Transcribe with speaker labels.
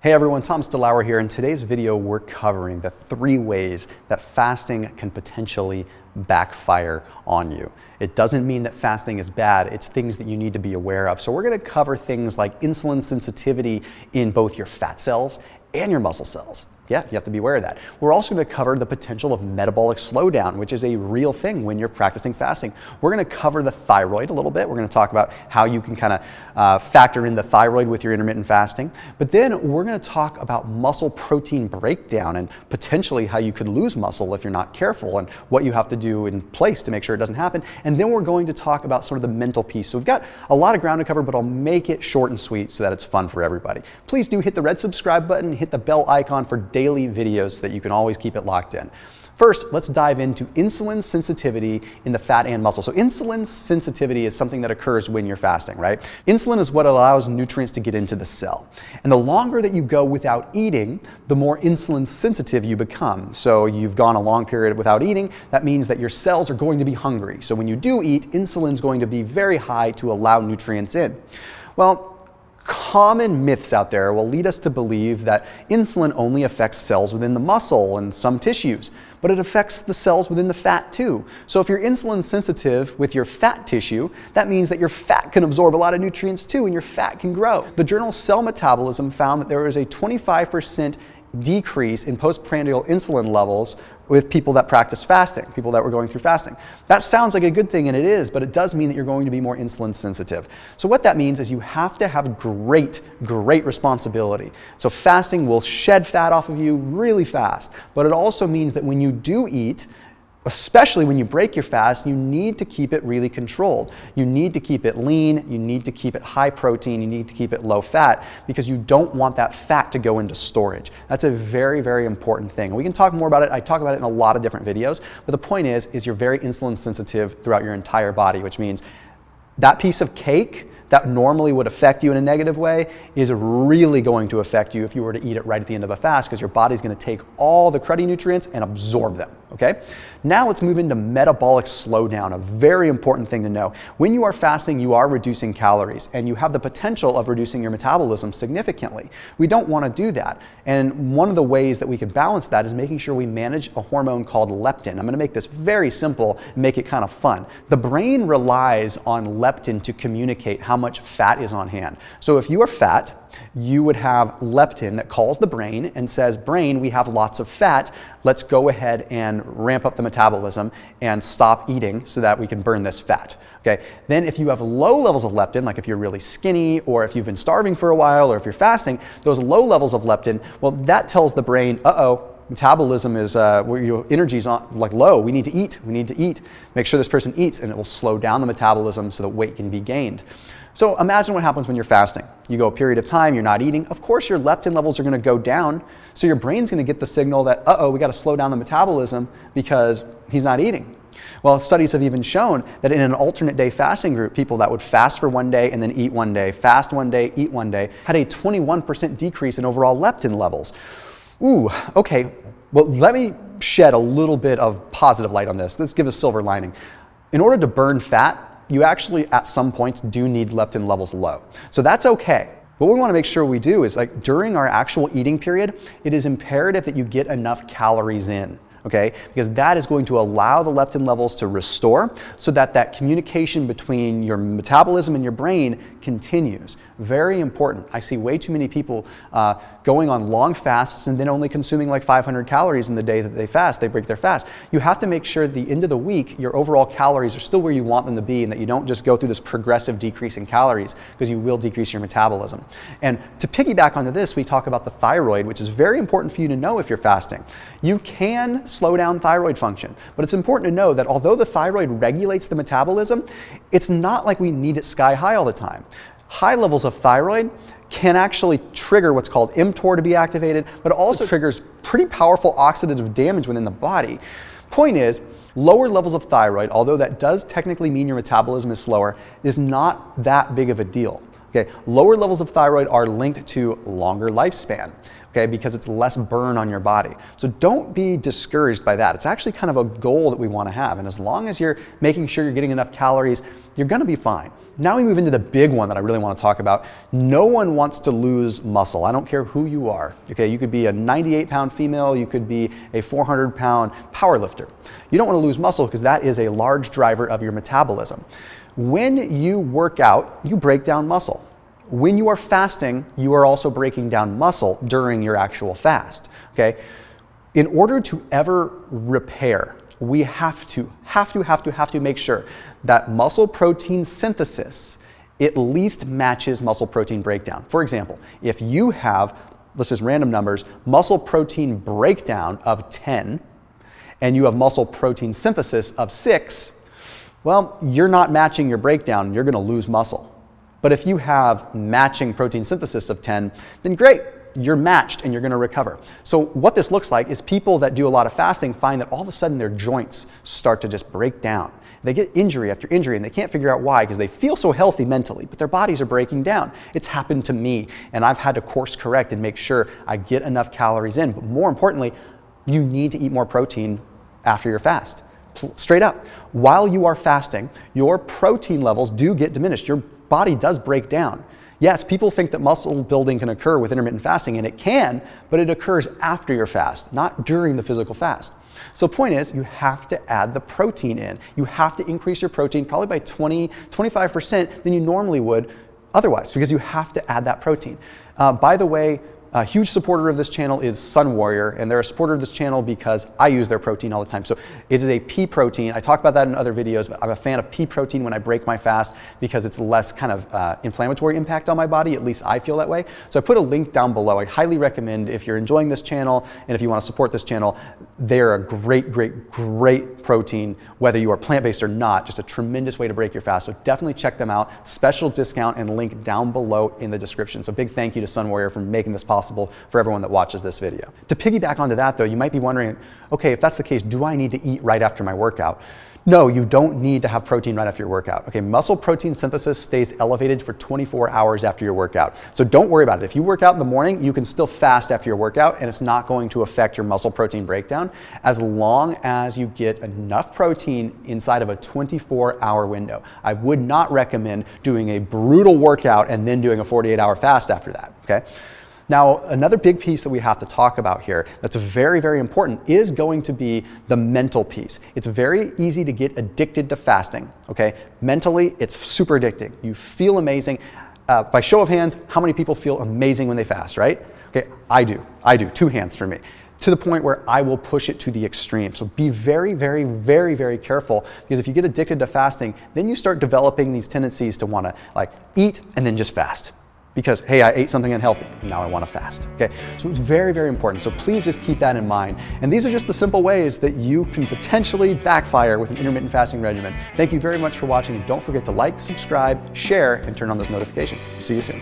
Speaker 1: Hey everyone, DeLauer here. In today's video, we're covering the 3 ways that fasting can potentially backfire on you. It doesn't mean that fasting is bad, it's things that you need to be aware of. So we're gonna cover things like insulin sensitivity in both your fat cells and your muscle cells. Yeah, you have to be aware of that. We're also going to cover the potential of metabolic slowdown, which is a real thing when you're practicing fasting. We're going to cover the thyroid a little bit. We're going to talk about how you can kind of factor in the thyroid with your intermittent fasting. But then we're going to talk about muscle protein breakdown and potentially how you could lose muscle if you're not careful and what you have to do in place to make sure it doesn't happen. And then we're going to talk about sort of the mental piece. So we've got a lot of ground to cover, but I'll make it short and sweet so that it's fun for everybody. Please do hit the red subscribe button, hit the bell icon for daily videos so that you can always keep it locked in. First, let's dive into insulin sensitivity in the fat and muscle. So insulin sensitivity is something that occurs when you're fasting, right? Insulin is what allows nutrients to get into the cell. And the longer that you go without eating, the more insulin sensitive you become. So you've gone a long period without eating, that means that your cells are going to be hungry. So when you do eat, insulin's going to be very high to allow nutrients in. Well, common myths out there will lead us to believe that insulin only affects cells within the muscle and some tissues, but it affects the cells within the fat too. So if you're insulin sensitive with your fat tissue, that means that your fat can absorb a lot of nutrients too and your fat can grow. The journal Cell Metabolism found that there was a 25% decrease in postprandial insulin levels with people that practice fasting, people that were going through fasting. That sounds like a good thing, and it is, but it does mean that you're going to be more insulin sensitive. So what that means is you have to have great responsibility. So fasting will shed fat off of you really fast, but it also means that when you do eat, especially when you break your fast, you need to keep it really controlled. You need to keep it lean, you need to keep it high protein, you need to keep it low fat because you don't want that fat to go into storage. That's a very important thing. We can talk more about it. I talk about it in a lot of different videos, but the point is you're very insulin sensitive throughout your entire body, which means that piece of cake that normally would affect you in a negative way is really going to affect you if you were to eat it right at the end of a fast because your body's going to take all the cruddy nutrients and absorb them, okay? Now let's move into metabolic slowdown, a very important thing to know. When you are fasting, you are reducing calories and you have the potential of reducing your metabolism significantly. We don't want to do that. And one of the ways that we can balance that is making sure we manage a hormone called leptin. I'm going to make this very simple and make it kind of fun. The brain relies on leptin to communicate how much fat is on hand. So if you are fat, you would have leptin that calls the brain and says, brain, we have lots of fat. Let's go ahead and ramp up the metabolism and stop eating so that we can burn this fat. Okay. Then if you have low levels of leptin, like if you're really skinny or if you've been starving for a while or if you're fasting, those low levels of leptin, well, that tells the brain, metabolism is, energy's like low. We need to eat. Make sure this person eats, and it will slow down the metabolism so that weight can be gained. So imagine what happens when you're fasting. You go a period of time, you're not eating. Of course, your leptin levels are going to go down. So your brain's going to get the signal that, we got to slow down the metabolism because he's not eating. Well, studies have even shown that in an alternate day fasting group, people that would fast for one day and then eat one day, fast one day, eat one day, had a 21% decrease in overall leptin levels. Ooh, okay. Well, let me shed a little bit of positive light on this. Let's give a silver lining. In order to burn fat, you actually at some points do need leptin levels low. So that's okay. What we want to make sure we do is like during our actual eating period, it is imperative that you get enough calories in. Okay, because that is going to allow the leptin levels to restore so that that communication between your metabolism and your brain continues. Very important. I see way too many people going on long fasts and then only consuming like 500 calories in the day that they fast, they break their fast. You have to make sure at the end of the week, your overall calories are still where you want them to be and that you don't just go through this progressive decrease in calories because you will decrease your metabolism. And to piggyback onto this, we talk about the thyroid, which is very important for you to know if you're fasting. You can slow down thyroid function, but it's important to know that although the thyroid regulates the metabolism, it's not like we need it sky high all the time. High levels of thyroid can actually trigger what's called mTOR to be activated, but it also triggers pretty powerful oxidative damage within the body. Point is, lower levels of thyroid, although that does technically mean your metabolism is slower, is not that big of a deal. Okay, lower levels of thyroid are linked to longer lifespan. Okay, because it's less burn on your body. So don't be discouraged by that. It's actually kind of a goal that we want to have. And as long as you're making sure you're getting enough calories, you're going to be fine. Now we move into the big one that I really want to talk about. No one wants to lose muscle. I don't care who you are. Okay, you could be a 98-pound female, you could be a 400-pound power lifter. You don't want to lose muscle because that is a large driver of your metabolism. When you work out, you break down muscle. When you are fasting, you are also breaking down muscle during your actual fast, okay? In order to ever repair, we have to make sure that muscle protein synthesis at least matches muscle protein breakdown. For example, if you have, let's just random numbers, muscle protein breakdown of 10, and you have muscle protein synthesis of 6, well, you're not matching your breakdown, you're gonna lose muscle. But if you have matching protein synthesis of 10, then great, you're matched and you're gonna recover. So what this looks like is people that do a lot of fasting find that all of a sudden their joints start to just break down. They get injury after injury and they can't figure out why because they feel so healthy mentally, but their bodies are breaking down. It's happened to me and I've had to course correct and make sure I get enough calories in. But more importantly, you need to eat more protein after your fast. Straight up. While you are fasting, your protein levels do get diminished. Your body does break down. Yes, people think that muscle building can occur with intermittent fasting, and it can, but it occurs after your fast, not during the physical fast. So the point is, you have to add the protein in. You have to increase your protein probably by 25% than you normally would otherwise, because you have to add that protein. By the way, a huge supporter of this channel is Sun Warrior, and they're a supporter of this channel because I use their protein all the time. So it is a pea protein. I talk about that in other videos, but I'm a fan of pea protein when I break my fast because it's less kind of inflammatory impact on my body. At least I feel that way. So I put a link down below. I highly recommend if you're enjoying this channel and if you want to support this channel, they're a great protein, whether you are plant-based or not, just a tremendous way to break your fast. So definitely check them out. Special discount and link down below in the description. So big thank you to Sun Warrior for making this possible for everyone that watches this video. To piggyback onto that though, you might be wondering, okay, if that's the case, do I need to eat right after my workout? No, you don't need to have protein right after your workout. Okay, muscle protein synthesis stays elevated for 24 hours after your workout. So don't worry about it. If you work out in the morning, you can still fast after your workout and it's not going to affect your muscle protein breakdown as long as you get enough protein inside of a 24-hour window. I would not recommend doing a brutal workout and then doing a 48-hour fast after that, okay? Now, another big piece that we have to talk about here that's very important is going to be the mental piece. It's very easy to get addicted to fasting, okay? Mentally, it's super addicting. You feel amazing. By show of hands, how many people feel amazing when they fast, right? Okay, I do, 2 hands for me. To the point where I will push it to the extreme. So be very careful, because if you get addicted to fasting, then you start developing these tendencies to wanna like eat and then just fast. Because, hey, I ate something unhealthy, now I want to fast, okay? So it's very important, so please just keep that in mind. And these are just the simple ways that you can potentially backfire with an intermittent fasting regimen. Thank you very much for watching, and don't forget to like, subscribe, share, and turn on those notifications. See you soon.